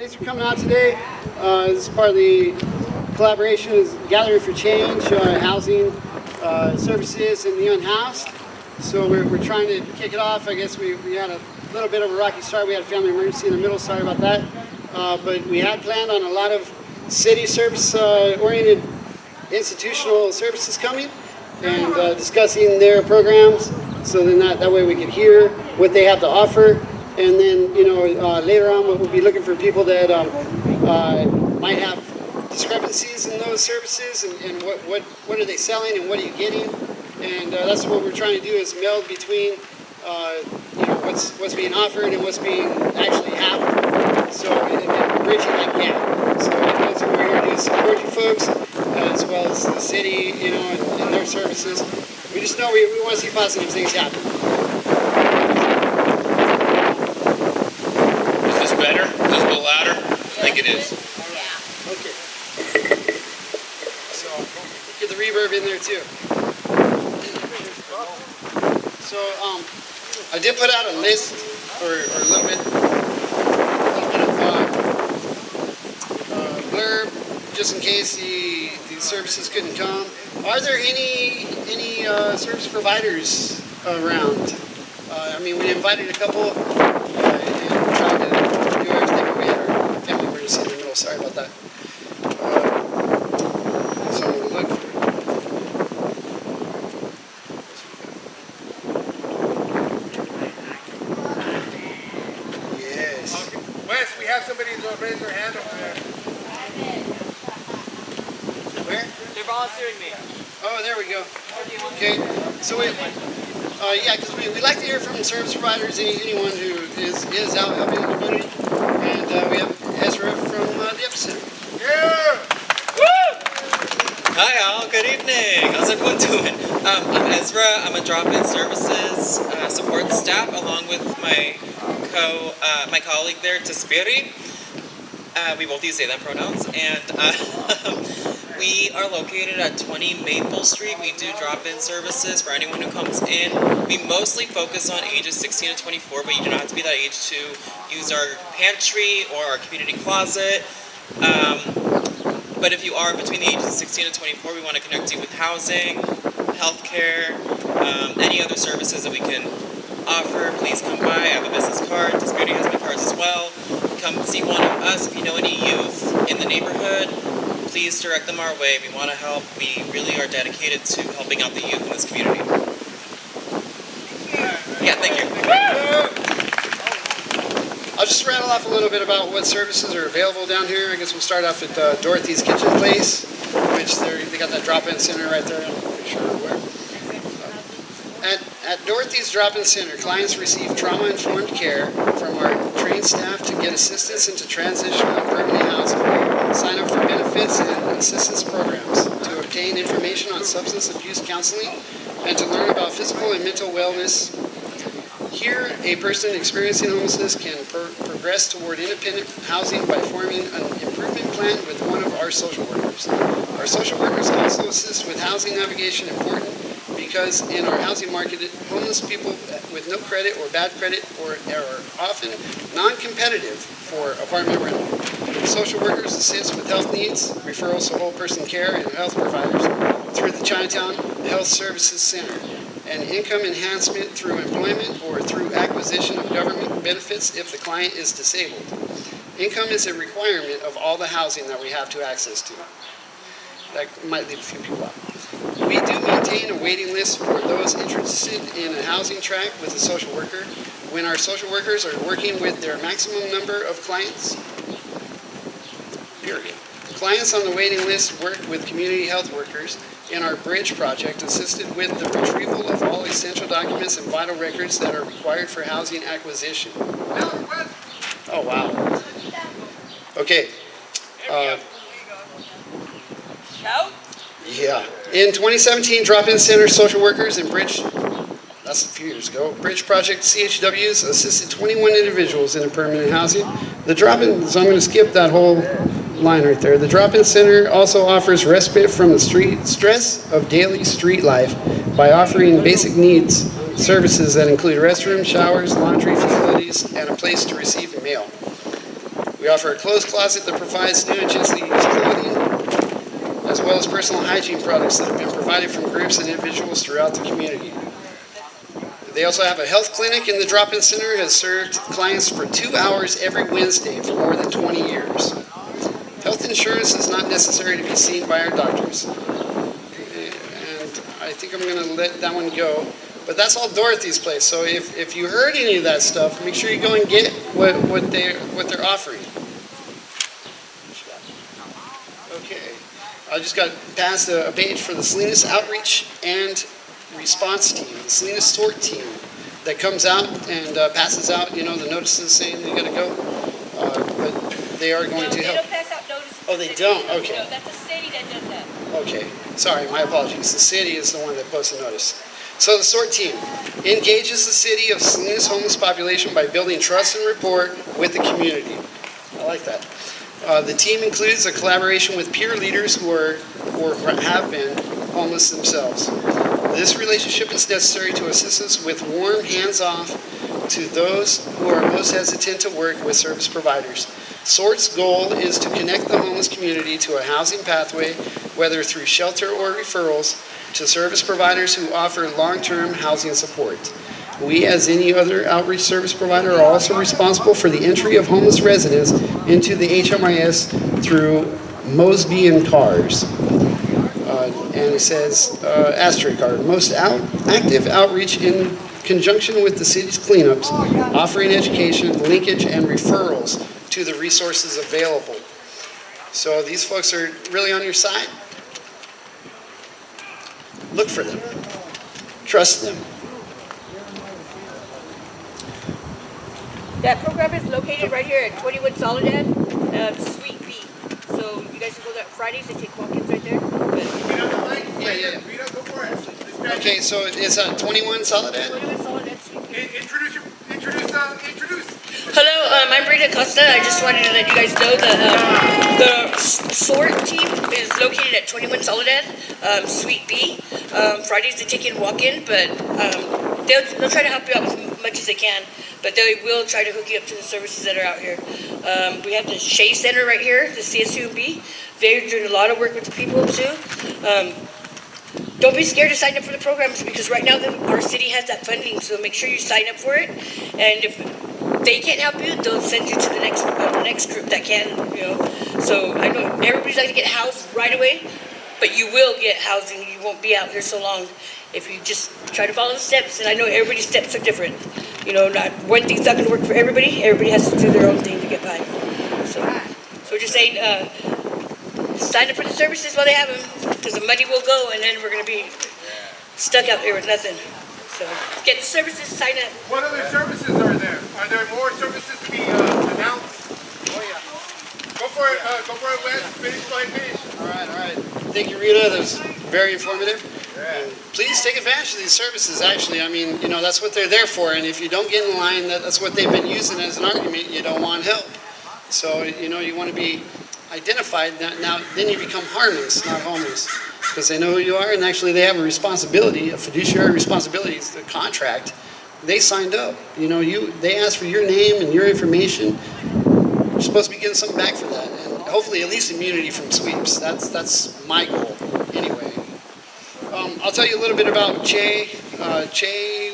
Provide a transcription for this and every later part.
Thanks for coming out today. This is part of the collaboration is Gathering for Change, housing services in the Unhoused. So we're trying to kick it off. I guess we had a little bit of a rocky start. We had a family emergency in the middle. Sorry about that. But we had planned on a lot of city service-oriented institutional services coming and discussing their programs. So then that way we could hear what they have to offer. And then, later on we'll be looking for people that might have discrepancies in those services and what are they selling and what are you getting. And that's what we're trying to do is meld between what's being offered and what's being actually happening. So and bridging that gap. So that's what we're here to do is support you folks as well as the city, and their services. We just know we want to see positive things happen. Better? Is this a little louder? I think it is. Yeah. Okay. So get the reverb in there too. So I did put out a list or a little bit of blurb just in case the services couldn't come. Are there any service providers around? We invited a couple and tried to do everything, but we had our family emergency in the middle. Sorry about that. So I'm going to look for Yes. Okay. Wes, we have somebody who's going to raise their hand over there. Where? They're volunteering me. Oh, there we go. Okay. So because we like to hear from service providers, anyone who is out helping the community. And we have Ezra from the Epicenter. Yeah! Woo! Hi all, good evening. How's everyone doing? I'm Ezra. I'm a drop-in services support staff along with my colleague there, Tispiri. We both use they, them pronouns. And we are located at 20 Maple Street. We do drop-in services for anyone who comes in. We mostly focus on ages 16 to 24, but you do not have to be that age to use our pantry or our community closet. But if you are between the ages of 16 and 24, we want to connect you with housing, healthcare, any other services that we can offer. Please come by. I have a business card. This beauty has my cards as well. Come see one of us. If you know any youth in the neighborhood, please direct them our way. We want to help. We really are dedicated to helping out the youth in this community. Yeah, thank you. I'll just rattle off a little bit about what services are available down here. I guess we'll start off at Dorothy's Kitchen Place, which they got that drop-in center right there. I'm pretty sure where. At Dorothy's Drop-In Center, clients receive trauma-informed care from our trained staff to get assistance into transitional and permanent housing, sign up for benefits and assistance programs, to obtain information on substance abuse counseling, and to learn about physical and mental wellness. Here, a person experiencing homelessness can progress toward independent housing by forming an improvement plan with one of our social workers. Our social workers also assist with housing navigation, important because in our housing market, homeless people with no credit or bad credit are often non-competitive for apartment rental. Social workers assist with health needs, referrals to whole person care and health providers through the Chinatown Health Services Center, and income enhancement through employment or through acquisition of government benefits if the client is disabled. Income is a requirement of all the housing that we have to access to. That might leave a few people out. We do maintain a waiting list for those interested in a housing track with a social worker. When our social workers are working with their maximum number of clients, period. Clients on the waiting list work with community health workers in our bridge project, assisted with the retrieval of all essential documents and vital records that are required for housing acquisition. Oh, wow. Okay. Yeah. In 2017, Drop-In Center social workers and Bridge, that's a few years ago, Bridge Project CHWs assisted 21 individuals in permanent housing. The Drop-In, so I'm going to skip that whole line right there. The Drop-In Center also offers respite from the stress of daily street life by offering basic needs services that include restrooms, showers, laundry facilities, and a place to receive mail. We offer a clothes closet that provides new and gently used clothing, as well as personal hygiene products that have been provided from groups and individuals throughout the community. They also have a health clinic in the drop-in center, has served clients for 2 hours every Wednesday for more than 20 years. Health insurance is not necessary to be seen by our doctors. And I think I'm going to let that one go. But that's all Dorothy's place. So if you heard any of that stuff, make sure you go and get what they're offering. Okay. I just got passed a page for the Salinas Outreach and Response Team, the Salinas Sort Team, that comes out and passes out, the notices saying you got to go. But they are going to help. They don't pass out notices. Oh, they don't? Okay. No, that's the city that does that. Okay. Sorry, my apologies. The city is the one that posts the notice. So the SORT team engages the city of Salinas homeless population by building trust and rapport with the community. I like that. The team includes a collaboration with peer leaders who are or have been homeless themselves. This relationship is necessary to assist us with warm hands-off to those who are most hesitant to work with service providers. SORT's goal is to connect the homeless community to a housing pathway, whether through shelter or referrals, to service providers who offer long-term housing support. We, as any other outreach service provider, are also responsible for the entry of homeless residents into the HMIS through Mosby and Cars. And it says, asterisk, our most active outreach in conjunction with the city's cleanups, offering education, linkage, and referrals to the resources available. So these folks are really on your side. Look for them. Trust them. That program is located right here at 21 Soledad, Suite B. So you guys can go there Fridays and take walk-ins right there. Yeah. Rita, go for it. Okay, so it's 21 Soledad? 21 Soledad, Suite B. Introduce. Hello, I'm Rita Acosta. I just wanted to let you guys know that the SORT team is located at 21 Soledad, Suite B. Fridays they take in walk-in, but they'll try to help you out as much as they can. But they will try to hook you up to the services that are out here. We have the Shea Center right here, the CSUB. They're doing a lot of work with the people too. Don't be scared to sign up for the programs because right now our city has that funding, so make sure you sign up for it. And if they can't help you, they'll send you to the next group that can, So I know everybody's not gonna get housed right away, but you will get housing. You won't be out here so long if you just try to follow the steps. And I know everybody's steps are different. Not one thing's not gonna work for everybody. Everybody has to do their own thing to get by. So we're just saying, sign up for the services while they have them, because the money will go, and then we're going to be stuck out here with nothing. So get the services, sign up. What other services are there? Are there more services to be announced? Oh yeah. Go for it, Wes. Finish by finish. All right. Thank you, Rita. That was very informative. And please take advantage of these services, actually. I mean, that's what they're there for. And if you don't get in line, that's what they've been using as an argument. You don't want help. So, you want to be identified. Now, then you become harmless, not homeless. Because they know who you are, and actually they have a responsibility, a fiduciary responsibility. It's the contract. They signed up. They asked for your name and your information. You're supposed to be getting something back for that. And hopefully at least immunity from sweeps. That's my goal, anyway. I'll tell you a little bit about Che.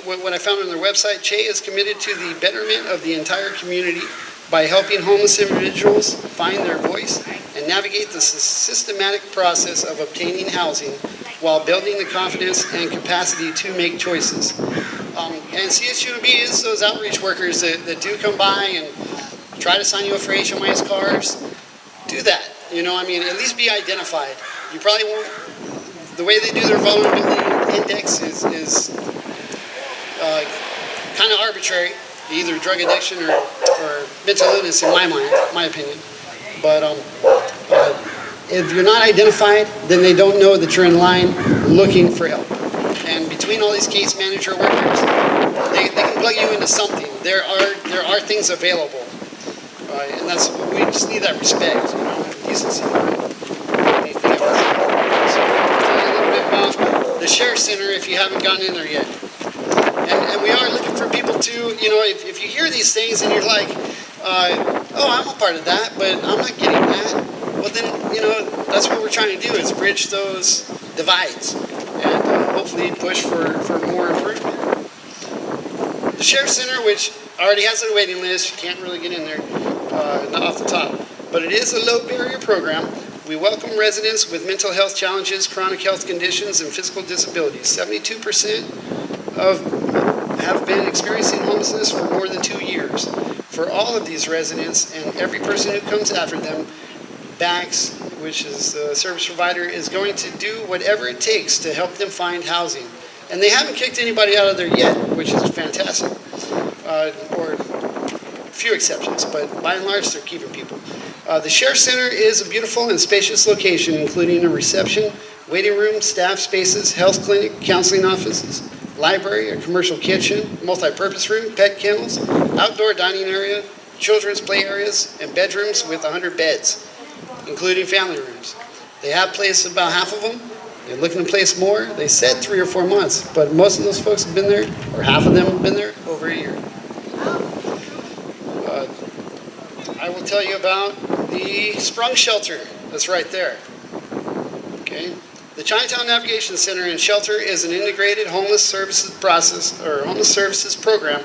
What I found on their website, Che is committed to the betterment of the entire community by helping homeless individuals find their voice and navigate the systematic process of obtaining housing while building the confidence and capacity to make choices. And CSUB is those outreach workers that do come by and try to sign you up for HMIS cars. Do that. At least be identified. You probably won't. The way they do their vulnerability index is kind of arbitrary, either drug addiction or mental illness, in my opinion. But if you're not identified, then they don't know that you're in line looking for help. And between all these case manager workers, they can plug you into something. There are things available, and we just need that respect, decency. Anything else? So, I'll tell you a little bit about the Share Center if you haven't gotten in there yet. And we are looking for people to, if you hear these things and you're like, oh, I'm a part of that, but I'm not getting that. Well, then, that's what we're trying to do is bridge those divides and hopefully push for more improvement. The Sheriff's Center, which already has a waiting list, you can't really get in there, not off the top, but it is a low barrier program. We welcome residents with mental health challenges, chronic health conditions, and physical disabilities. 72% have been experiencing homelessness for more than 2 years. For all of these residents and every person who comes after them, BACS, which is the service provider, is going to do whatever it takes to help them find housing. And they haven't kicked anybody out of there yet, which is fantastic, or a few exceptions, but by and large, they're keeping people. The Sheriff's Center is a beautiful and spacious location, including a reception, waiting room, staff spaces, health clinic, counseling offices, library, a commercial kitchen, multi-purpose room, pet kennels, outdoor dining area, children's play areas, and bedrooms with 100 beds, including family rooms. They have placed about half of them. They're looking to place more. They said 3 or 4 months, but most of those folks have been there, or half of them have been there, over a year. I will tell you about the Sprung Shelter that's right there. Okay. The Chinatown Navigation Center and Shelter is an integrated homeless services program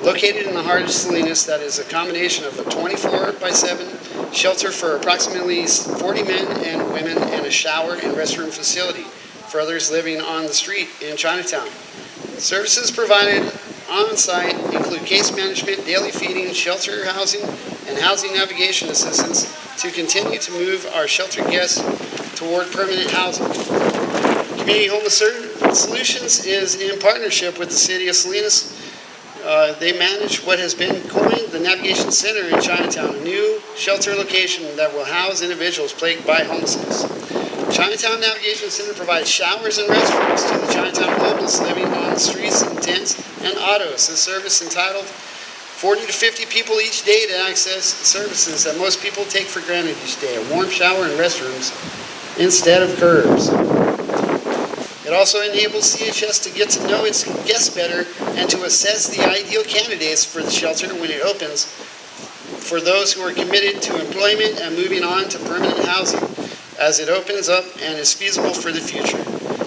located in the heart of Salinas that is a combination of a 24/7 shelter for approximately 40 men and women and a shower and restroom facility for others living on the street in Chinatown. Services provided on site include case management, daily feeding, shelter housing, and housing navigation assistance to continue to move our shelter guests toward permanent housing. Community Homeless Solutions is in partnership with the City of Salinas. They manage what has been coined the Navigation Center in Chinatown, a new shelter location that will house individuals plagued by homelessness. Chinatown Navigation Center provides showers and restrooms to the Chinatown homeless living on the streets in tents and autos. This service entitled 40 to 50 people each day to access services that most people take for granted each day, a warm shower and restrooms instead of curbs. It also enables CHS to get to know its guests better and to assess the ideal candidates for the shelter when it opens for those who are committed to employment and moving on to permanent housing as it opens up and is feasible for the future.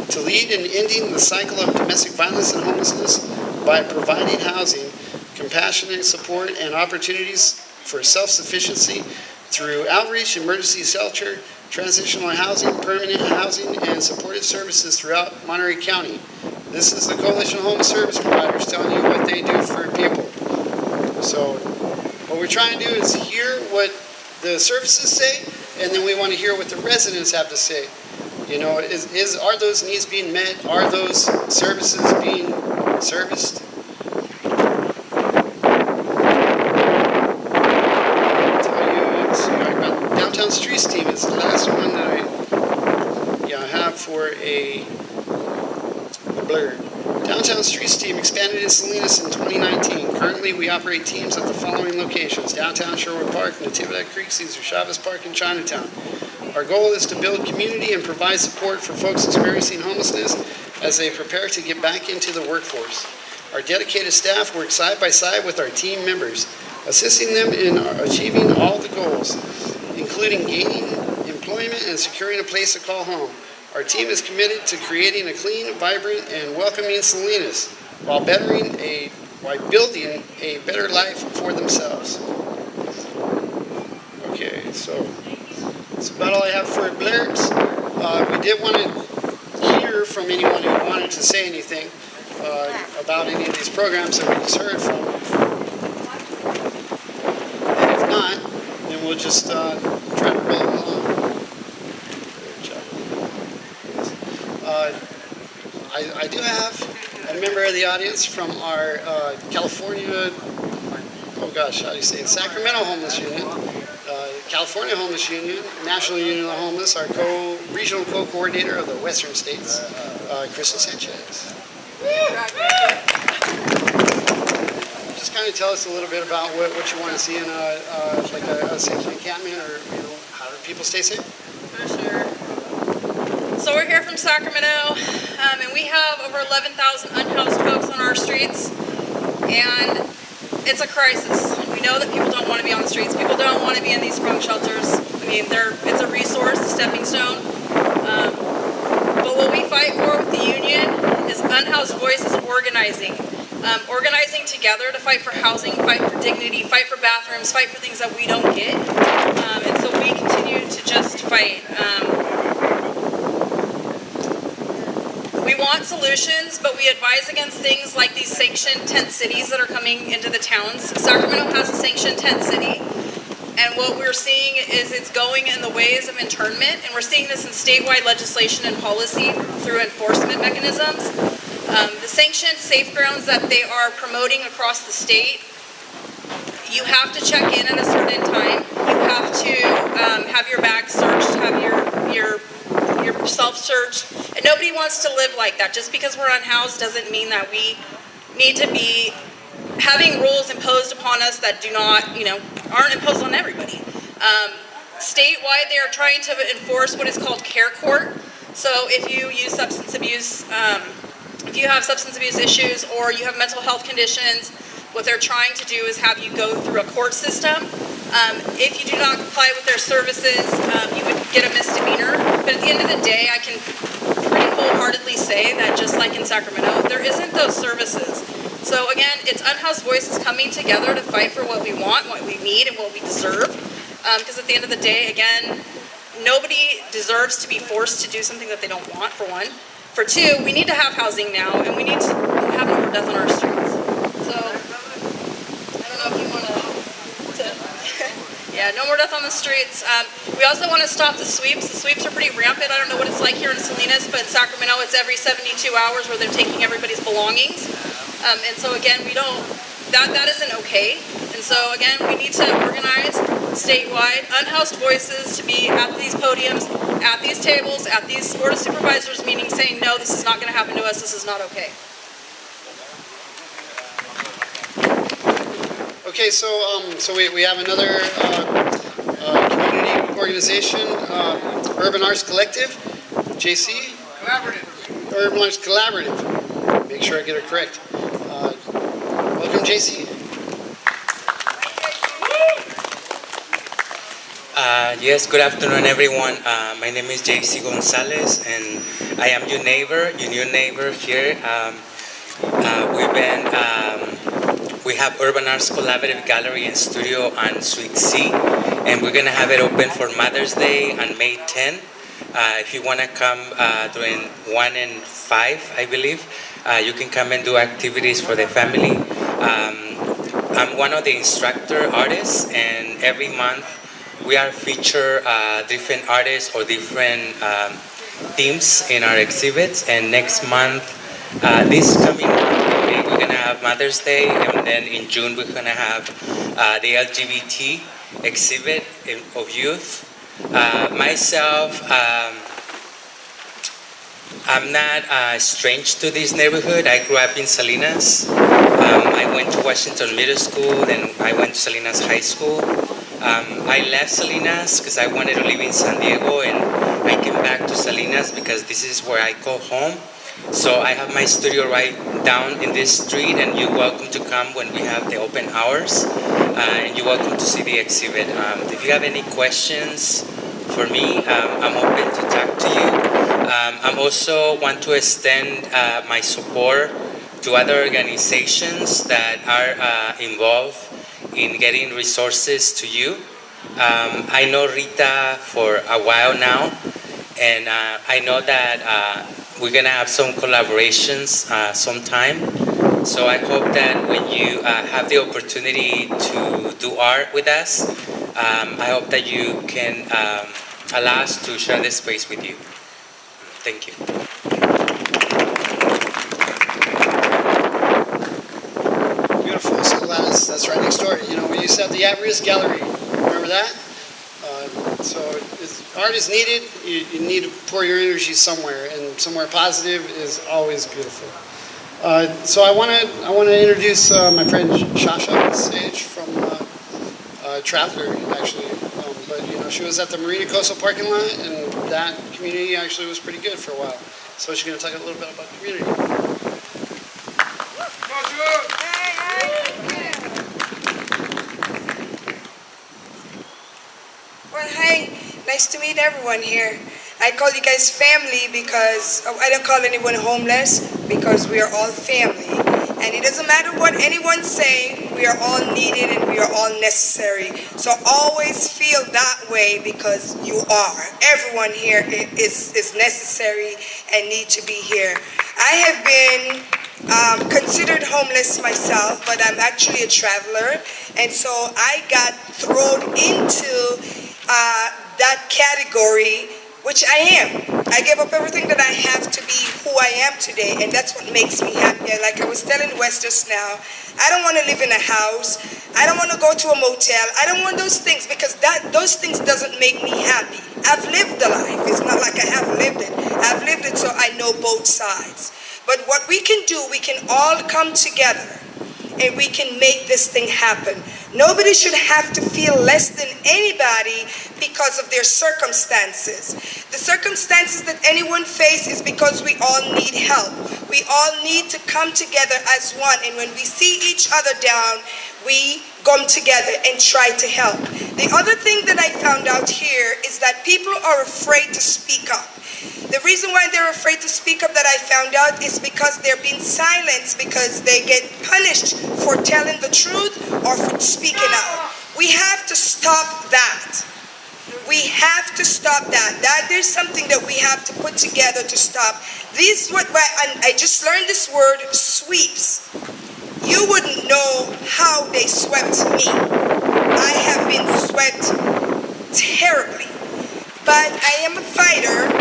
To lead in ending the cycle of domestic violence and homelessness by providing housing, compassionate support, and opportunities for self-sufficiency through outreach, emergency shelter, transitional housing, permanent housing, and supportive services throughout Monterey County. This is the Coalition of Homeless Service Providers telling you what they do for people. So what we're trying to do is hear what the services say, and then we want to hear what the residents have to say. Are those needs being met? Are those services being serviced? Downtown Streets team is the last one that I have for a blur. Downtown Streets team expanded in Salinas in 2019. Currently, we operate teams at the following locations: downtown Sherwood Park, Natividad Creek, Cesar Chavez Park, and Chinatown. Our goal is to build community and provide support for folks experiencing homelessness as they prepare to get back into the workforce. Our dedicated staff works side by side with our team members, assisting them in achieving all the goals, including gaining employment and securing a place to call home. Our team is committed to creating a clean, vibrant, and welcoming Salinas while building a better life for themselves. Okay, so that's about all I have for blurbs. We did want to hear from anyone who wanted to say anything about any of these programs that we just heard from. And if not, then we'll just try to roll along. I do have a member of the audience from our California, Sacramento Homeless Union, California Homeless Union, National Union of the Homeless, our regional co-coordinator of the Western States, Kristen Sanchez. Just kind of tell us a little bit about what you want to see in a safe encampment, or how do people stay safe? For sure. So we're here from Sacramento, and we have over 11,000 unhoused folks on our streets, and it's a crisis. We We know that people don't want to be on the streets. People don't want to be in these sprung shelters. I mean, it's a resource, a stepping stone. But what we fight for with the union is Unhoused Voices organizing. Organizing together to fight for housing, fight for dignity, fight for bathrooms, fight for things that we don't get. And so we continue to just fight. We want solutions, but we advise against things like these sanctioned tent cities that are coming into the towns. Sacramento has a sanctioned tent city, and what we're seeing is it's going in the ways of internment, and we're seeing this in statewide legislation and policy through enforcement mechanisms. The sanctioned safe grounds that they are promoting across the state, you have to check in at a certain time. You have to have your bag searched, have your self-search, and nobody wants to live like that. Just because we're unhoused doesn't mean that we need to be having rules imposed upon us that do not, aren't imposed on everybody. Statewide, they are trying to enforce what is called care court. So if you use substance abuse, if you have substance abuse issues or you have mental health conditions, what they're trying to do is have you go through a court system. If you do not comply with their services, you would get a misdemeanor. But at the end of the day, I can pretty wholeheartedly say that just like in Sacramento, there isn't those services. So again, it's Unhoused Voices coming together to fight for what we want, what we need, and what we deserve. Because at the end of the day, again, nobody deserves to be forced to do something that they don't want, for one. For two, we need to have housing now, and we need to have no more death on our streets. So, I don't know if you want to yeah, no more death on the streets. We also want to stop the sweeps. The sweeps are pretty rampant. I don't know what it's like here in Salinas, but in Sacramento, it's every 72 hours where they're taking everybody's belongings. And so again, that isn't okay. And so again, we need to organize statewide unhoused voices to be at these podiums, at these tables, at these board of supervisors meetings saying, no, this is not going to happen to us. This is not okay. Okay, so we have another community organization, Urban Arts Collective, JC? Collaborative. Urban Arts Collaborative. Make sure I get it correct. Welcome, JC. Yes, good afternoon, everyone. My name is JC Gonzalez, and I am your new neighbor here. We have Urban Arts Collaborative Gallery and Studio on Suite C, and we're going to have it open for Mother's Day on May 10. If you want to come during 1 and 5, I believe, you can come and do activities for the family. I'm one of the instructor artists, and every month we are feature different artists or different themes in our exhibits. And next month, this coming month, we're going to have Mother's Day, and then in June we're going to have the LGBT exhibit of youth. Myself, I'm not strange to this neighborhood. I grew up in Salinas. I went to Washington Middle School, then I went to Salinas High School. I left Salinas because I wanted to live in San Diego, and I came back to Salinas because this is where I call home. So I have my studio right down in this street, and you're welcome to come when we have the open hours, and you're welcome to see the exhibit. If you have any questions for me, I'm open to talk to you. I also want to extend my support to other organizations that are involved in getting resources to you. I know Rita for a while now, and I know that we're gonna have some collaborations sometime. So I hope that when you have the opportunity to do art with us, I hope that you can allow us to share this space with you. Thank you. Beautiful. So glad that's right next door. You know, we used to have the At-Risk Gallery. Remember that? Art is needed. You need to pour your energy somewhere, and somewhere positive is always beautiful. So I want to introduce my friend Sasha Sage from Traveler, actually. But you know, she was at the Marina Coastal parking lot, and that community actually was pretty good for a while. So she's going to talk a little bit about community. Hi, nice to meet everyone here. I call you guys family because I don't call anyone homeless because we are all family. And it doesn't matter what anyone's saying, we are all needed and we are all necessary. So always feel that way because you are. Everyone here is necessary and need to be here. I have been considered homeless myself, but I'm actually a traveler. And so I got thrown into that category, which I am. I gave up everything that I have to be who I am today, and that's what makes me happy. Like I was telling Wes just now, I don't want to live in a house. I don't want to go to a motel. I don't want those things because those things doesn't make me happy. I've lived the life. It's not like I haven't lived it. I've lived it, so I know both sides. But what we can do, we can all come together and we can make this thing happen. Nobody should have to feel less than anybody because of their circumstances. The circumstances that anyone faces is because we all need help. We all need to come together as one, and when we see each other down, we come together and try to help. The other thing that I found out here is that people are afraid to speak up. The reason why they're afraid to speak up that I found out is because they're being silenced because they get punished for telling the truth or for speaking out. We have to stop that. We have to stop that. That is something that we have to put together to stop. This what I just learned this word, sweeps. You wouldn't know how they swept me. I have been swept terribly. But I am a fighter,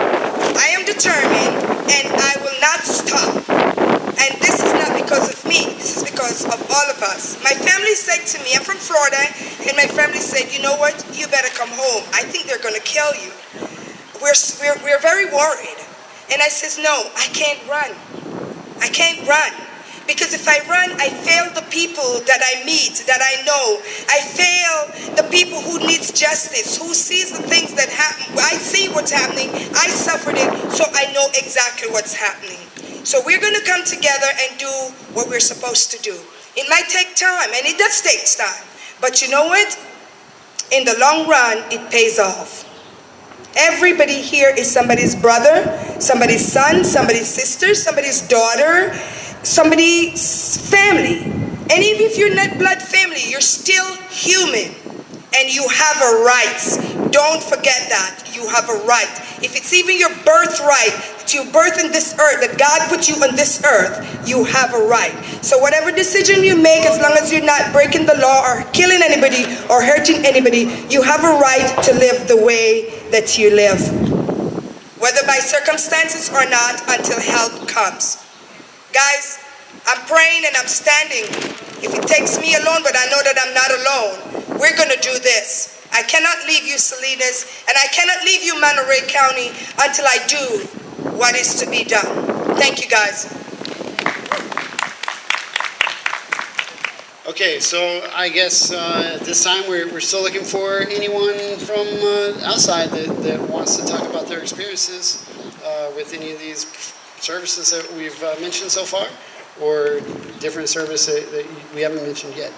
I am determined, and I will not stop. And this is not because of me, this is because of all of us. My family said to me, I'm from Florida, and my family said, you know what, you better come home. I think they're gonna kill you. We're very worried. And I says, no, I can't run. I can't run. Because if I run, I fail the people that I meet, that I know. I fail the people who needs justice, who sees the things that happen. I see what's happening. I suffered it, so I know exactly what's happening. So we're going to come together and do what we're supposed to do. It might take time, and it does take time. But you know what? In the long run, it pays off. Everybody here is somebody's brother, somebody's son, somebody's sister, somebody's daughter, somebody's family. And even if you're not blood family, you're still human and you have a right. Don't forget that you have a right. If it's even your birthright that you birth in this earth, that God put you on this earth, you have a right. So whatever decision you make, as long as you're not breaking the law or killing anybody or hurting anybody, you have a right to live the way that you live, whether by circumstances or not, until help comes. Guys, I'm praying and I'm standing. If it takes me alone, but I know that I'm not alone, we're going to do this. I cannot leave you, Salinas, and I cannot leave you, Monterey County, until I do what is to be done. Thank you, guys. Okay, so I guess at this time we're still looking for anyone from outside that wants to talk about their experiences with any of these services that we've mentioned so far, or different service that we haven't mentioned yet.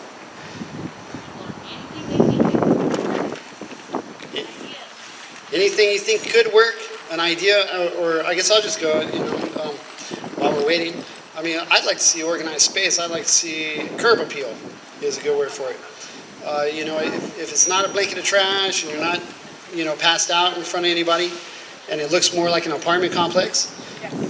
Anything you think could work, an idea, or I guess I'll just go, while we're waiting. I mean, I'd like to see organized space. I'd like to see curb appeal is a good word for it. If it's not a blanket of trash and you're not, passed out in front of anybody, and it looks more like an apartment complex,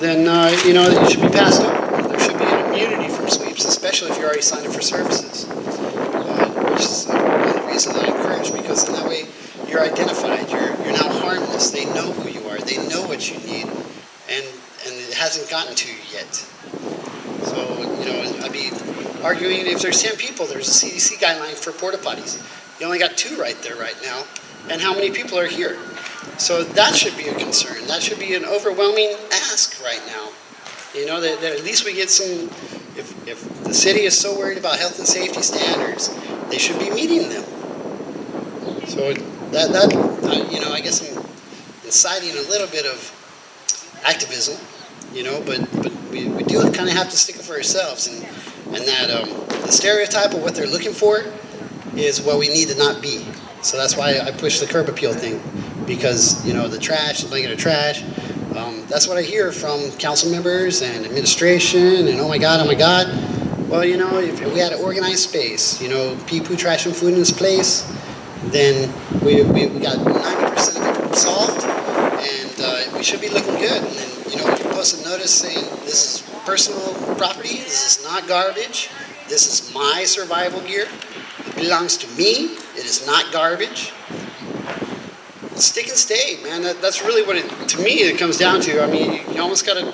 then, it should be passed over. There should be an immunity from sweeps, especially if you're already signed up for services, which is one of the reasons I encourage, because in that way you're identified. You're now harmless. They know who you are. They know what you need, and it hasn't gotten to you yet. So, I'd be arguing if there's 10 people, there's a CDC guideline for porta potties. You only got 2 right there right now, and how many people are here? So that should be a concern. That should be an overwhelming ask right now. That at least we get some, if the city is so worried about health and safety standards, they should be meeting them. So I guess I'm inciting a little bit of activism, but we do kind of have to stick up for ourselves, and that the stereotype of what they're looking for is what we need to not be. So that's why I push the curb appeal thing, because the trash, the blanket of trash. That's what I hear from council members and administration, and oh my God. Well, if we had an organized space, pee-poo, trash, and food in this place, then we got 90% of it solved, and we should be looking good. And then, you post a notice saying this is personal property, this is not garbage, this is my survival gear, it belongs to me, it is not garbage. Stick and stay, man. That's really what to me it comes down to. I mean, you almost got to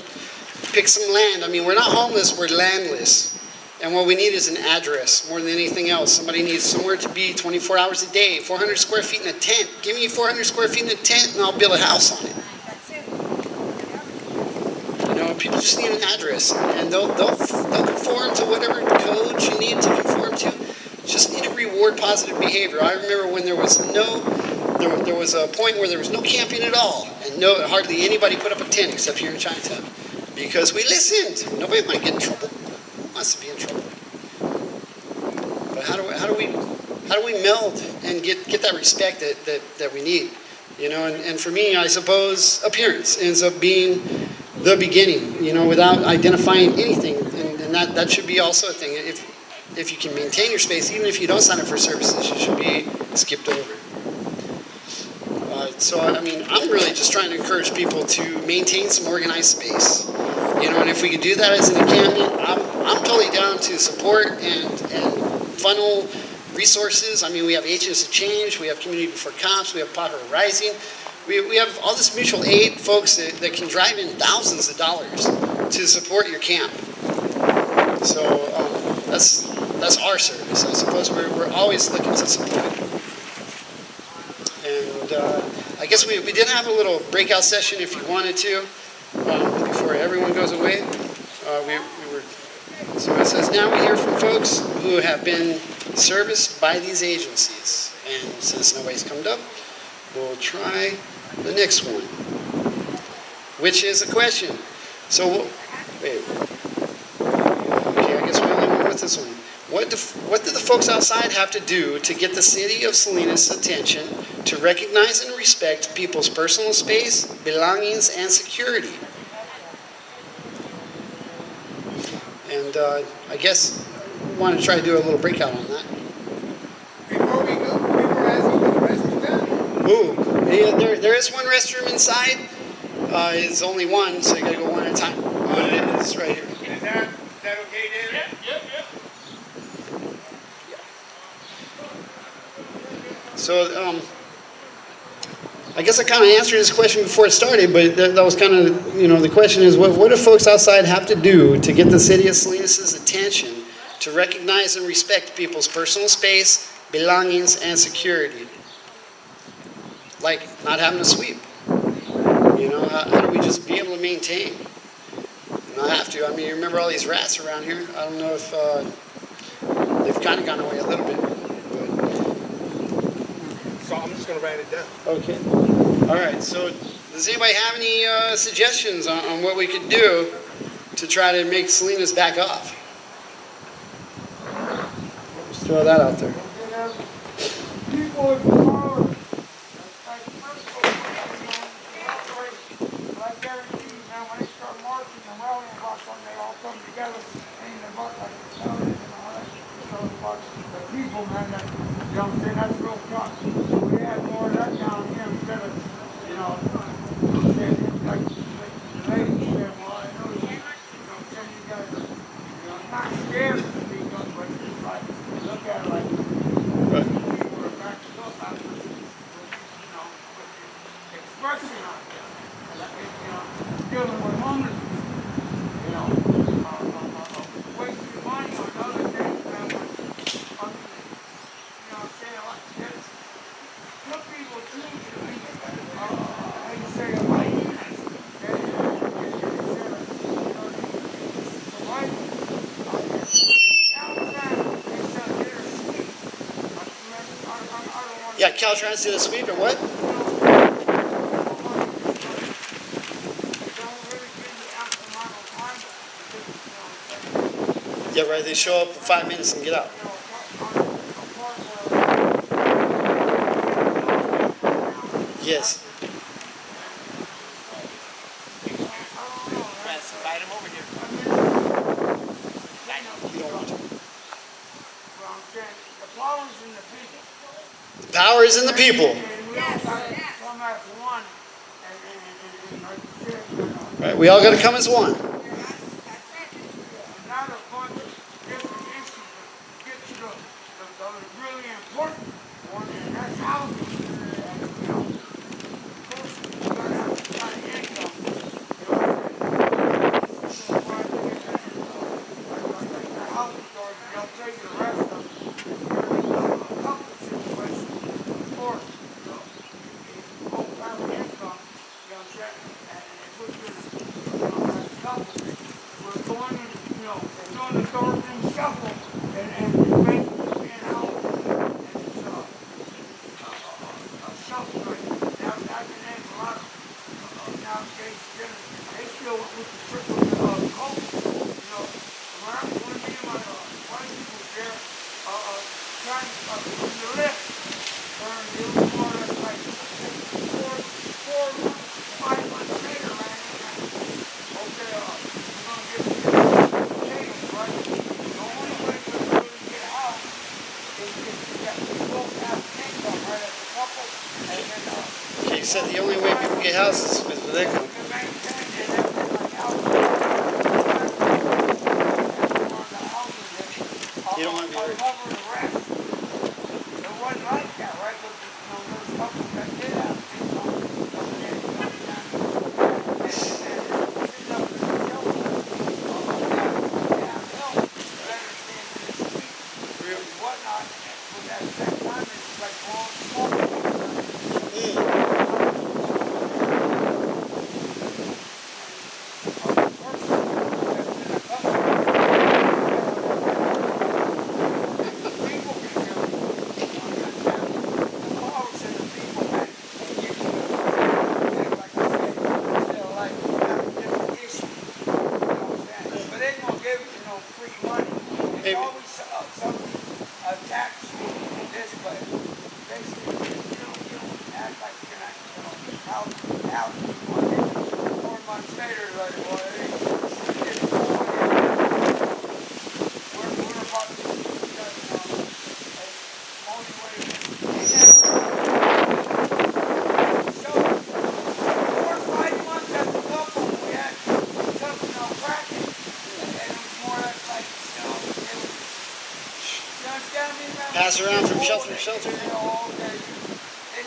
pick some land. I mean, we're not homeless, we're landless. And what we need is an address more than anything else. Somebody needs somewhere to be 24 hours a day, 400 square feet in a tent. Give me 400 square feet in a tent and I'll build a house on it. People just need an address, and they'll conform to whatever code you need to conform to. Just need to reward positive behavior. I remember when there was a point where there was no camping at all, and hardly anybody put up a tent except here in Chinatown, because we listened. Nobody might get in trouble. Who wants to be in trouble? But how do we meld and get that respect that we need? And for me, I suppose appearance ends up being the beginning, without identifying anything, and that should be also a thing. If you can maintain your space, even if you don't sign up for services, you should be skipped over. So, I mean, I'm really just trying to encourage people to maintain some organized space, and if we could do that as an encampment, I'm totally down to support and funnel resources. I mean, we have Agents of Change, we have Community Before Cops, we have Potter Rising. We have all this mutual aid folks that can drive in thousands of dollars to support your camp. So that's our service. I suppose we're always looking to support. And I guess we did have a little breakout session if you wanted to before everyone goes away. So it says, now we hear from folks who have been serviced by these agencies. And since nobody's come up, we'll try the next one, which is a question. So, wait. Okay, I guess we only went with this one. What do the folks outside have to do to get the city of Salinas' attention to recognize and respect people's personal space, belongings, and security? And I guess we want to try to do a little breakout on that. Before we go, we were asking for the restroom. Ooh, yeah, there is one restroom inside. It's only one, so you gotta go one at a time. It's right here. Is that okay, David? Yep. So, I guess I kind of answered this question before it started, but that was kind of, the question is, what do folks outside have to do to get the city of Salinas' attention to recognize and respect people's personal space, belongings, and security? Like not having to sweep. How do we just be able to maintain? Not have to. I mean, you remember all these rats around here? I don't know if they've kind of gone away a little bit. So I'm just going to write it down. Okay. All right. So does anybody have any suggestions on what we could do to try to make Salinas back off? Just throw that out there. That's real tough. We had more of that down here instead of, like the lady said, well, I know you guys are, not scared to speak up, but it's like, look at it like, people are backing up after, expressing on this, dealing with homeless, wasting money on other things, Yeah, Caltrans do the sweep or what? Yeah, right. They show up for 5 minutes and get out. Yes. Invite him over here. You don't want to. Well, I'm saying, the power's in the people. The power is in the people. And we all got to come as one. And like you said, you know, Right? We all got to come as one. not a bunch of different issues, but get to the really important one, and that's housing. And, you know, first, you gotta have some kind of income. You know, like the housing stores, they'll tell you the rest of it. There's a couple of situations, of course, whole family income, you know what I'm saying? And it puts you in a couple. We're going in, you know, doing the door thing shuffle, and basically being out, and it's a shuffle right now. Now you name a lot of nowadays, they still with the cold, you know. When me and my wife was there, trying to lift, and it was more or less like 5 months later, man. Okay, we're gonna get potatoes, right? The only way to really get out is that we both have income, right, as a couple, and then Okay, you said the only way people get houses is with income. to maintain and everything like houses. You don't want to be I'll rich. cover the rest. It wasn't like that, right? But, you know, there's couples that did have income. Whatnot, but at that time, it's like long smoking. Pass around from shelter to shelter. They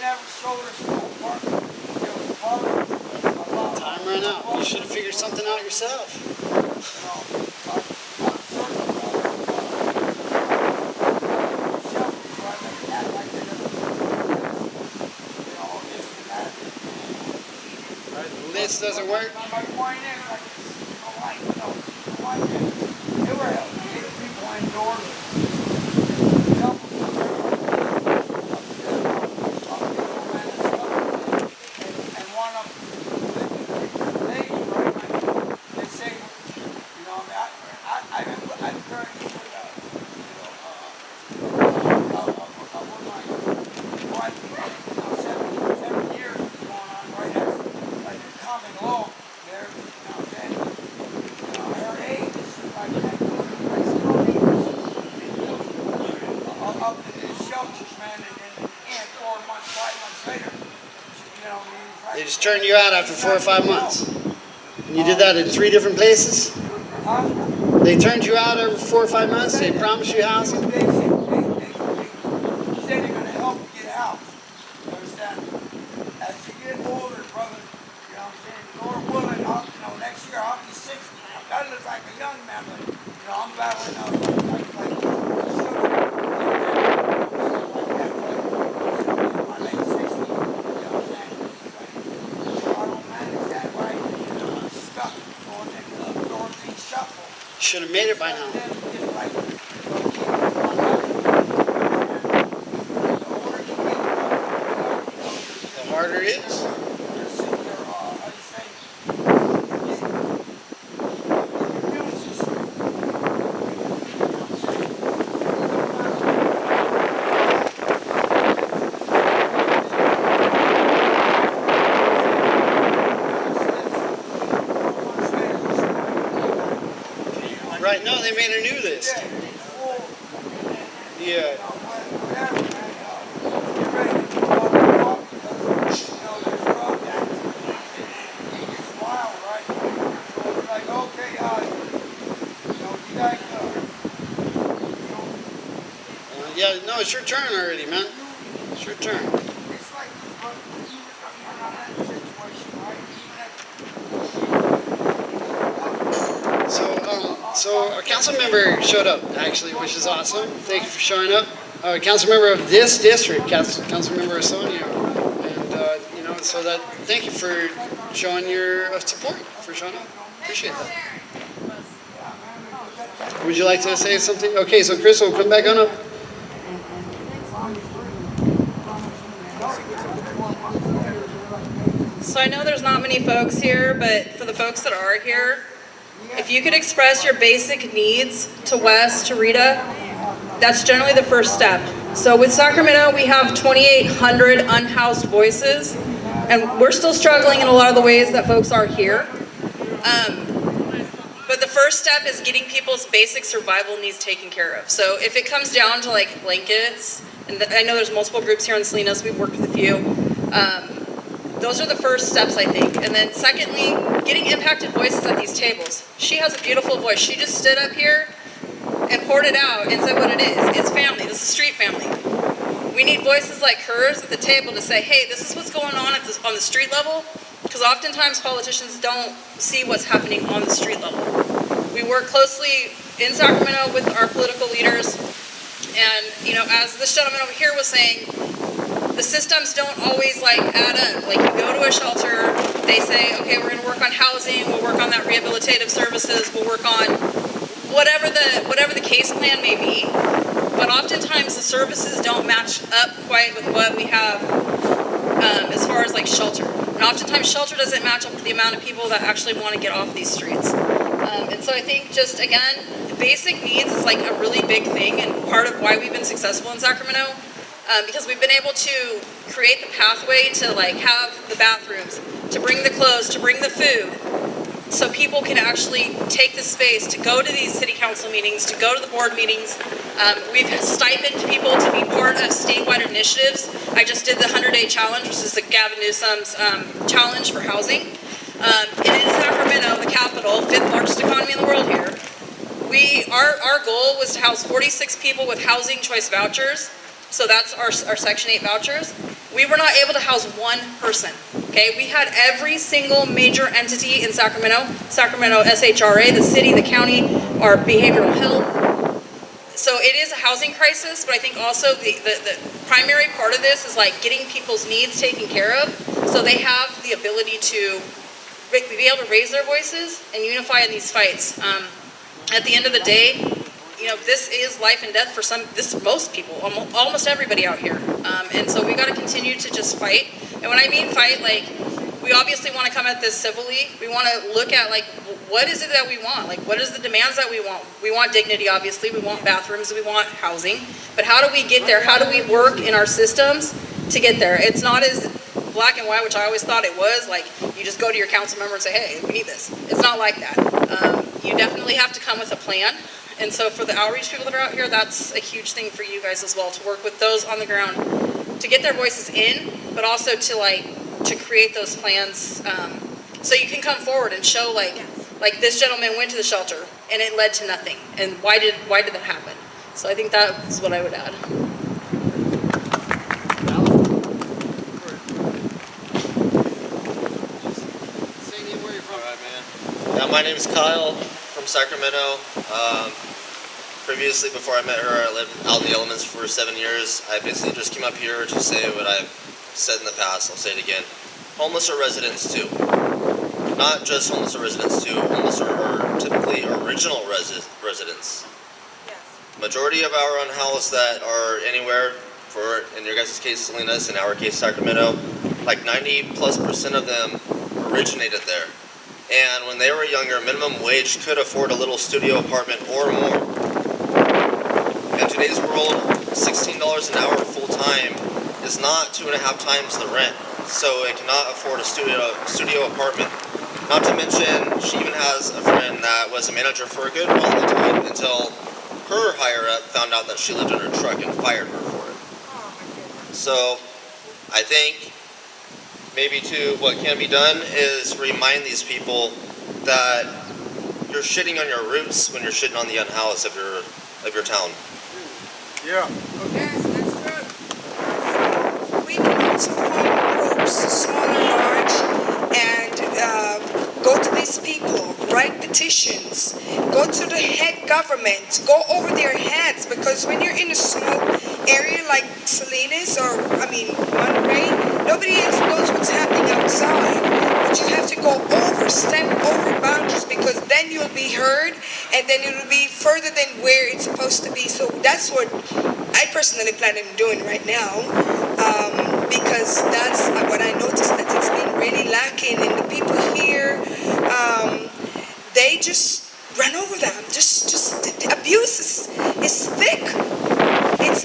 never showed us no apartment. It was hard. Time ran out. You should have figured something out yourself. The list doesn't work. My point is, like, they were getting people indoors. And one of the ladies, right, they say, you know, I've been currently with, with my wife, 7 years going on, right, as like a common law there, you know what I'm saying? Her age is like that. I still need up in the shelters, man, and then 4 months, 5 months later, you know, They just turned you out after 4 or 5 months. And you did that in 3 different places? They turned you out every 4 or 5 months? They promised you housing? They said they're going to help you get a house. You understand? As you get older, brother, you know what I'm saying? Lord willing, next year I'll be 60. That looks like a young man, but, you know, I'm battling out like my late 60s. You know what I'm saying? If I don't manage that right, I'm stuck going into the Dorothy shuffle. You should have made it by now. The harder it is. Right, no, they made a new list. Yeah, it's full. Yeah. Whatever, man. Get ready to go off the wall because, there's drug accidents. It's wild, right? So it's like, okay, you guys, Yeah, no, it's your turn already, man. It's your turn. it's like, even on that situation, right? So a council member showed up, actually, which is awesome. Thank you for showing up. A council member of this district, council member Sonia, and so that. Thank you for showing your support, for showing up. Appreciate that. Would you like to say something? Okay, so Crystal, come back on up. So I know there's not many folks here, but for the folks that are here, if you could express your basic needs to Wes, to Rita, that's generally the first step. So with Sacramento, we have 2,800 unhoused voices, and we're still struggling in a lot of the ways that folks are here. But the first step is getting people's basic survival needs taken care of. So if it comes down to like blankets, and I know there's multiple groups here in Salinas, we've worked with a few, those are the first steps, I think. And then secondly, getting impacted voices at these tables. She has a beautiful voice. She just stood up here and poured it out and said what it is. It's family. This is street family. We need voices like hers at the table to say, hey, this is what's going on on the street level, because oftentimes politicians don't see what's happening on the street level. We work closely in Sacramento with our political leaders, and as this gentleman over here was saying, the systems don't always add up. Like, you go to a shelter, they say, okay, we're going to work on housing, we'll work on that rehabilitative services, we'll work on whatever the case plan may be. But oftentimes the services don't match up quite with what we have as far as shelter. And oftentimes shelter doesn't match up to the amount of people that actually want to get off these streets. And so I think just, again, basic needs is a really big thing, and part of why we've been successful in Sacramento. Because we've been able to create the pathway to have the bathrooms, to bring the clothes, to bring the food, so people can actually take the space to go to these city council meetings, to go to the board meetings. We've stipended people to be part of statewide initiatives. I just did the 100-day challenge, which is the Gavin Newsom's challenge for housing. And in Sacramento, the capital, 5th largest economy in the world here, our goal was to house 46 people with housing choice vouchers. So that's our Section 8 vouchers. We were not able to house one person, okay? We had every single major entity in Sacramento SHRA, the city, the county, our behavioral health. So it is a housing crisis, but I think also the primary part of this is getting people's needs taken care of, so they have the ability to be able to raise their voices and unify in these fights. At the end of the day, this is life and death for most people, almost everybody out here. And so we got to continue to just fight. And when I mean fight, we obviously want to come at this civilly. We want to look at, what is it that we want? What is the demands that we want? We want dignity, obviously. We want bathrooms. We want housing. But how do we get there? How do we work in our systems to get there? It's not as black and white, which I always thought it was. You just go to your council member and say, hey, we need this. It's not like that. You definitely have to come with a plan. And so for the outreach people that are out here, that's a huge thing for you guys as well, to work with those on the ground, to get their voices in, but also to create those plans, so you can come forward and show this gentleman went to the shelter and it led to nothing. And why did that happen? So I think that's what I would add. Yeah, my name is Kyle from Sacramento. Previously, before I met her, I lived out in the elements for 7 years. I basically just came up here to say what I've said in the past. I'll say it again. Homeless are residents too. Not just homeless are residents too. Homeless are typically original residents. Yes. Majority of our unhoused that are anywhere, in your guys' case Salinas, in our case Sacramento, 90+% of them originated there. And when they were younger, minimum wage could afford a little studio apartment or more. In today's world, $16 an hour full-time is not 2.5 times the rent, so it cannot afford a studio apartment. Not to mention, she even has a friend that was a manager for a good while of the time until her higher-up found out that she lived in her truck and fired her for it. So, I think maybe too, what can be done is remind these people that you're shitting on your roots when you're shitting on the unhoused of your town. Yeah. Yes, that's true. We can also form groups, small or large, and go to these people, write petitions, go to the head government, go over their heads, because when you're in a small area like Salinas or, Monterey, nobody else knows what's happening outside. But you have to go step over boundaries, because then you'll be heard, and then it'll be further than where it's supposed to be. So that's what I personally plan on doing right now, because that's what I noticed, that it's been really lacking, and the people here, they just run over them. The abuse is thick.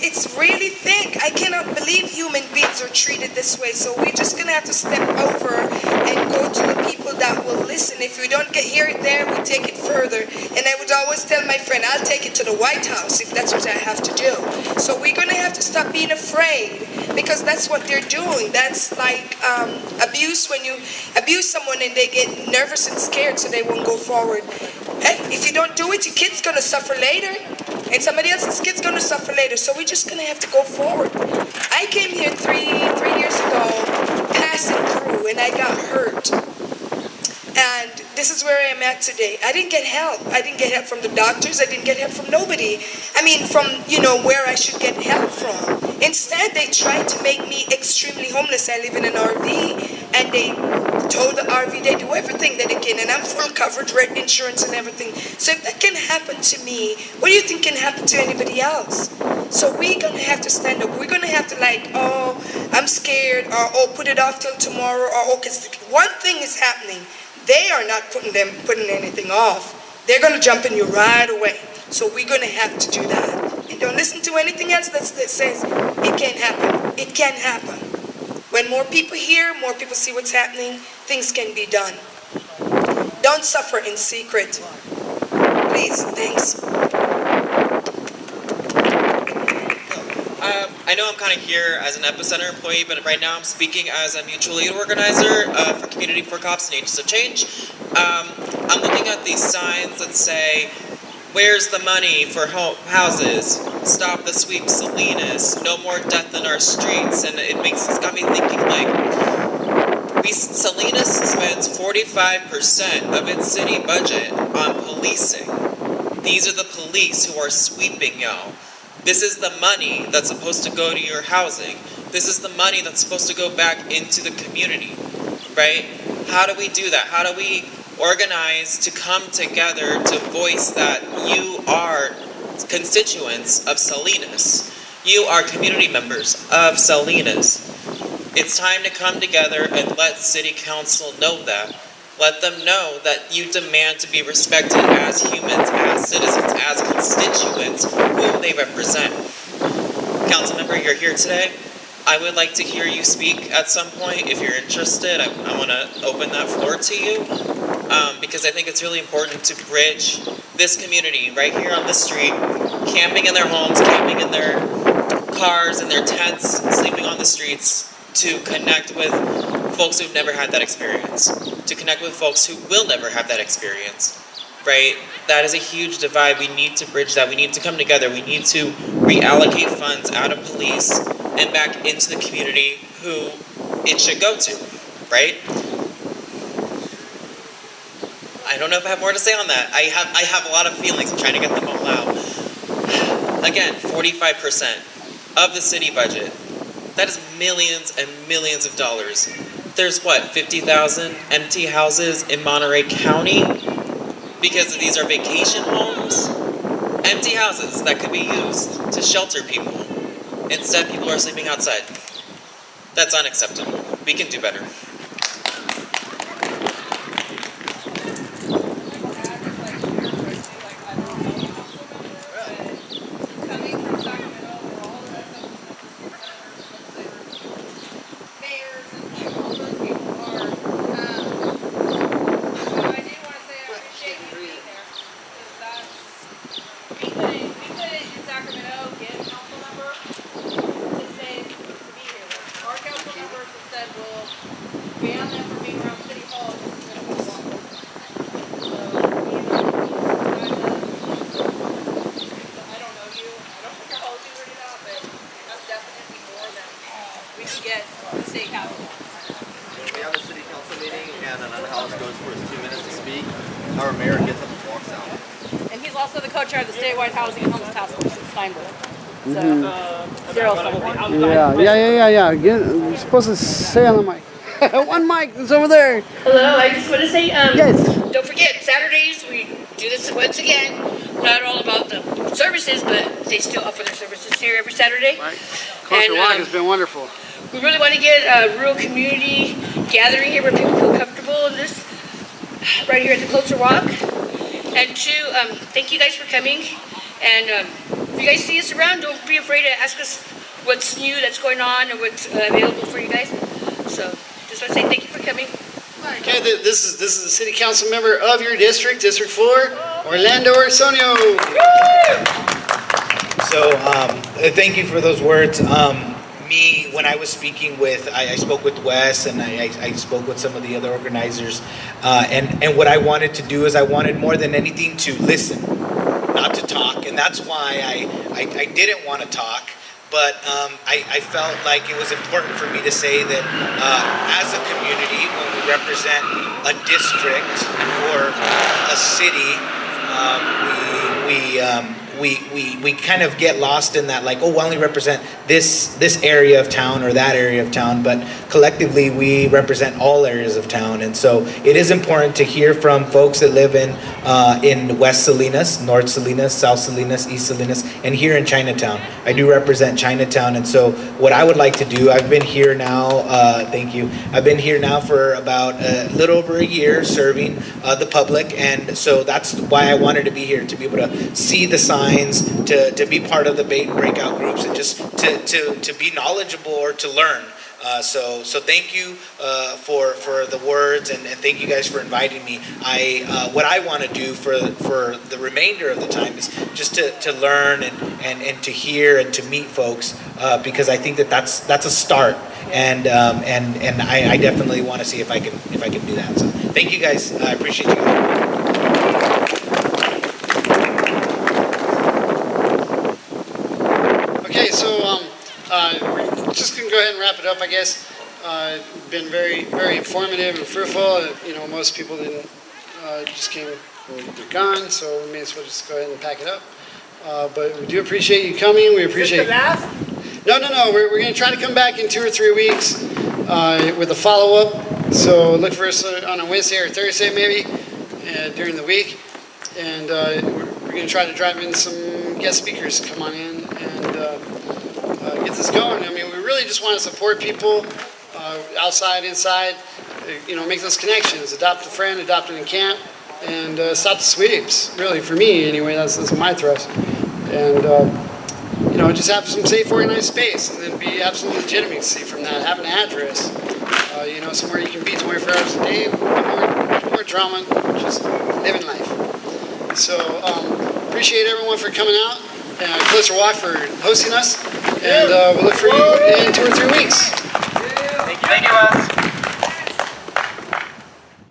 It's really thick. I cannot believe human beings are treated this way. So we're just gonna have to step over and go to the people that will listen. If we don't hear it there, we take it further. And I would always tell my friend, I'll take it to the White House if that's what I have to do. So we're gonna have to stop being afraid, because that's what they're doing. That's like abuse, when you abuse someone and they get nervous and scared, so they won't go forward. Hey, if you don't do it, your kid's gonna suffer later, and somebody else's kid's gonna suffer later. So we're just gonna have to go forward. I came here three years ago, passing through, and I got hurt. And this is where I am at today. I didn't get help. I didn't get help from the doctors. I didn't get help from nobody. From where I should get help from. Instead, they tried to make me extremely homeless. I live in an RV, and they told the RV they do everything that they can, and I'm full coverage, rent insurance and everything. So if that can happen to me, what do you think can happen to anybody else? So we're going to have to stand up. We're going to have to I'm scared, or put it off till tomorrow, or because one thing is happening. They are not putting anything off. They're going to jump in you right away. So we're going to have to do that. And don't listen to anything else that says it can't happen. It can happen. When more people hear, more people see what's happening, things can be done. Don't suffer in secret. Please, thanks. I know I'm kind of here as an Epicenter employee, but right now I'm speaking as a mutual aid organizer for Community for Cops and Agents of Change. I'm looking at these signs that say, "Where's the money for houses? Stop the sweep Salinas. No more death in our streets." And it's got me thinking, Salinas spends 45% of its city budget on policing. These are the police who are sweeping y'all. This is the money that's supposed to go to your housing. This is the money that's supposed to go back into the community, right? How do we do that? How do we organize to come together to voice that you are constituents of Salinas? You are community members of Salinas. It's time to come together and let City Council know that. Let them know that you demand to be respected as humans, as citizens, as constituents whom they represent. Council member, you're here today. I would like to hear you speak at some point. If you're interested, I want to open that floor to you, because I think it's really important to bridge this community right here on the street, camping in their homes, camping in their cars, in their tents, sleeping on the streets, to connect with folks who've never had that experience, to connect with folks who will never have that experience, right? That is a huge divide. We need to bridge that. We need to come together. We need to reallocate funds out of police and back into the community who it should go to, right? I don't know if I have more to say on that. I have a lot of feelings. I'm trying to get them all out. Again, 45% of the city budget. That is millions and millions of dollars. There's 50,000 empty houses in Monterey County because these are vacation homes. Empty houses that could be used to shelter people. Instead, people are sleeping outside. That's unacceptable. We can do better. ban them from being around City Hall. This is gonna be long. So, I don't know you. I don't think how old you were now, but that's definitely more than we can get the state capitol. When we have a city council meeting and an unhoused goes for his 2 minutes to speak, our mayor gets up and walks out. And he's also the co-chair of the statewide housing and homeless task force in Steinberg. So, Daryl's probably. Yeah. You're supposed to say on the mic. One mic is over there. Hello, I just want to say, Yes. don't forget, Saturdays we do this once again. Not all about the services, but they still offer their services here every Saturday. Right. Culture And, Walk has been wonderful. We really want to get a real community gathering here where people feel comfortable in this, right here at the Culture Walk. And two, thank you guys for coming. And if you guys see us around, don't be afraid to ask us what's new that's going on or what's available for you guys. So just want to say thank you for coming. Okay, this is the city council member of your district, District 4, Orlando Orsonio. So thank you for those words. When I was speaking with, I spoke with Wes and I spoke with some of the other organizers, and what I wanted to do is I wanted more than anything to listen, not to talk, and that's why I didn't want to talk. But I felt like it was important for me to say that as a community, when we represent a district or a city, we kind of get lost in that, like, oh, we only represent this area of town or that area of town, but collectively we represent all areas of town. And so it is important to hear from folks that live in West Salinas, North Salinas, South Salinas, East Salinas, and here in Chinatown. I do represent Chinatown, and so what I would like to do, I've been here now, thank you, I've been here now for about a little over a year serving the public, and so that's why I wanted to be here, to be able to see the signs, to be part of the breakout groups, and just to be knowledgeable or to learn. So thank you for the words, and thank you guys for inviting me. What I want to do for the remainder of the time is just to learn and to hear and to meet folks, because I think that's a start, and I definitely want to see if I can do that. So thank you guys. I appreciate you guys. Okay, so we're just gonna go ahead and wrap it up, I guess. Been very, very informative and fruitful. Most people didn't just came, they're gone, so we may as well just go ahead and pack it up. But we do appreciate you coming. We appreciate. No. We're gonna try to come back in 2 or 3 weeks with a follow-up. So look for us on a Wednesday or Thursday maybe during the week, and we're gonna try to drive in some guest speakers to come on in and get this going. I mean, we really just want to support people, outside, inside, make those connections, adopt a friend, adopt an camp, and stop the sweeps. Really, for me anyway, that's my thrust. And just have some safe, organized space, and then have some legitimacy from that. Have an address, somewhere you can be 24 hours a day. More drama, just living life. So appreciate everyone for coming out. Closer Walk for hosting us, and we'll look for you in 2 or 3 weeks. Thank you, Wes.